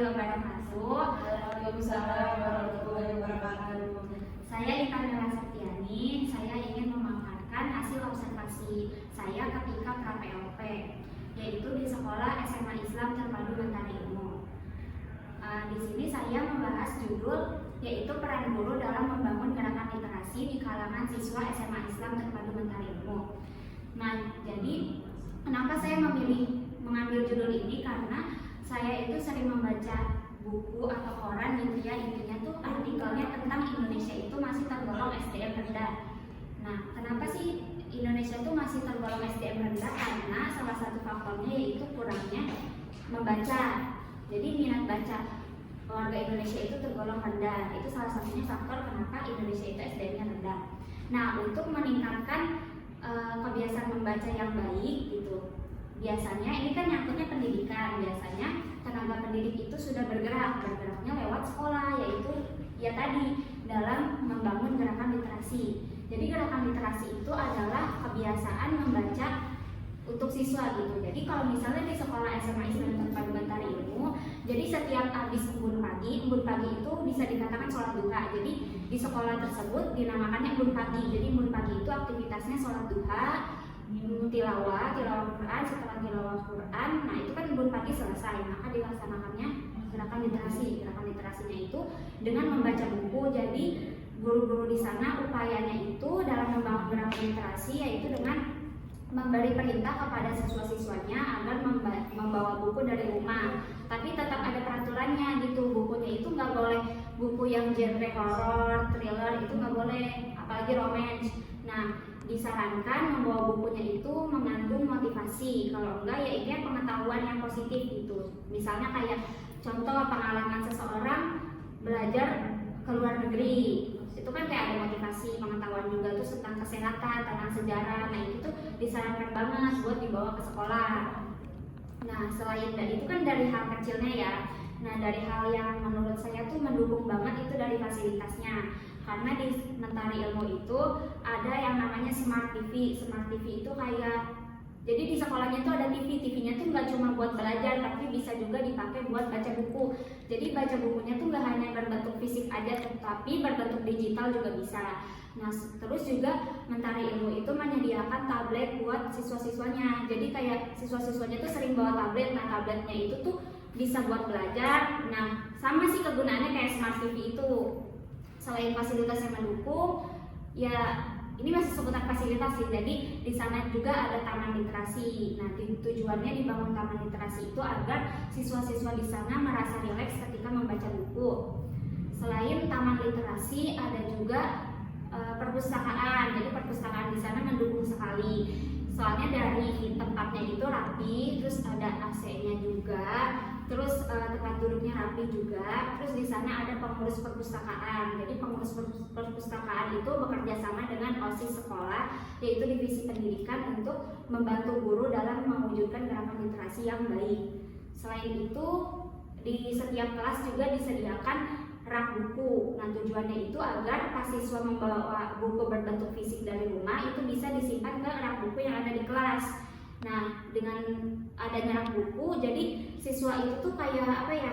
warahmatullahi wabarakatuh. Waalaikumsalam warahmatullahi wabarakatuh. Saya Intan Dela Septiani. Saya ingin memaparkan hasil observasi saya ketika pra-PLP, yaitu di Sekolah SMA Islam Terpadu Mentari Ilmu. Di sini saya membahas judul yaitu peran guru dalam membangun gerakan literasi di kalangan siswa SMA Islam Terpadu Mentari Ilmu. Nah, jadi kenapa saya memilih mengambil judul ini, karena saya itu sering membaca buku atau koran gitu ya, intinya tuh artikelnya tentang Indonesia itu masih tergolong SDM rendah. Nah, kenapa sih Indonesia itu masih tergolong SDM rendah? Karena salah satu faktornya yaitu kurangnya membaca. Jadi minat baca warga Indonesia itu tergolong rendah. Itu salah satunya faktor kenapa Indonesia itu SDM-nya rendah. Nah, untuk meningkatkan kebiasaan membaca yang baik gitu, biasanya ini kan nyangkutnya pendidikan. Biasanya tenaga pendidik itu sudah bergeraknya lewat sekolah, yaitu ya tadi dalam membangun gerakan literasi. Jadi gerakan literasi itu adalah kebiasaan membaca untuk siswa gitu. Jadi kalau misalnya di sekolah SMA Islam Terpadu Mentari Ilmu, jadi setiap habis embun pagi itu bisa dikatakan sholat duha. Jadi di sekolah tersebut dinamakannya embun pagi. Jadi embun pagi itu aktivitasnya sholat duha, tilawah Quran. Setelah tilawah Quran, nah itu kan embun pagi selesai, maka dilaksanakannya gerakan literasi. Gerakan literasinya itu dengan membaca buku. Jadi guru-guru di sana upayanya itu dalam membangun gerakan literasi yaitu dengan memberi perintah kepada siswa-siswanya agar membawa buku dari rumah. Tapi tetap ada peraturannya gitu, bukunya itu nggak boleh buku yang genre horor, thriller, itu nggak boleh, apalagi romance. Nah, disarankan membawa bukunya itu mengandung motivasi. Kalau enggak ya ini pengetahuan yang positif gitu. Misalnya kayak contoh pengalaman seseorang belajar ke luar negeri, itu kan kayak ada motivasi, pengetahuan juga tuh tentang kesehatan, tentang sejarah. Nah itu tuh disarankan banget buat dibawa ke sekolah. Nah selain dari itu kan dari hal kecilnya ya. Nah dari hal yang menurut saya tuh mendukung banget itu dari fasilitasnya. Karena di Mentari Ilmu itu ada yang namanya Smart TV. Smart TV itu kayak, jadi di sekolahnya tuh ada TV-nya tuh nggak cuma buat belajar, tapi bisa juga dipakai buat baca buku. Jadi baca bukunya tuh nggak hanya berbentuk fisik aja, tapi berbentuk digital juga bisa. Nah, terus juga Mentari Ilmu itu menyediakan tablet buat siswa-siswanya. Jadi kayak siswa-siswanya tuh sering bawa tablet. Nah, tabletnya itu tuh bisa buat belajar. Nah, sama sih kegunaannya kayak Smart TV itu. Selain fasilitas yang mendukung, ya ini masih seputar fasilitas sih. Jadi di sana juga ada taman literasi. Nah, tujuannya dibangun taman literasi itu agar siswa-siswa di sana merasa rileks ketika membaca buku. Selain taman literasi, ada juga perpustakaan. Jadi perpustakaan di sana mendukung sekali. Soalnya dari tempatnya itu rapi, terus ada AC-nya juga, terus tempat duduknya rapi juga, terus di sana ada pengurus perpustakaan. Jadi pengurus perpustakaan itu bekerja sama dengan OSIS sekolah, yaitu divisi pendidikan, untuk membantu guru dalam mewujudkan gerakan literasi yang baik. Selain itu di setiap kelas juga disediakan rak buku. Nah tujuannya itu agar pas siswa membawa buku berbentuk fisik dari rumah itu bisa disimpan ke rak buku yang ada di kelas. Nah, dengan adanya rak buku, jadi siswa itu tuh kayak apa ya?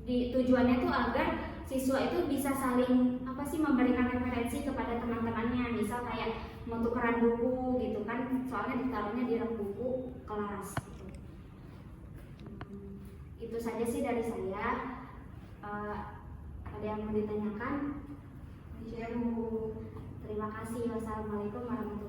Tujuannya tuh agar siswa itu bisa saling memberikan referensi kepada teman-temannya. Misal kayak mau tukeran buku gitu kan, soalnya ditaruhnya di rak buku kelas. Itu saja sih dari saya. Ada yang mau ditanyakan? Terima kasih. Wassalamualaikum warahmatullahi wabarakatuh.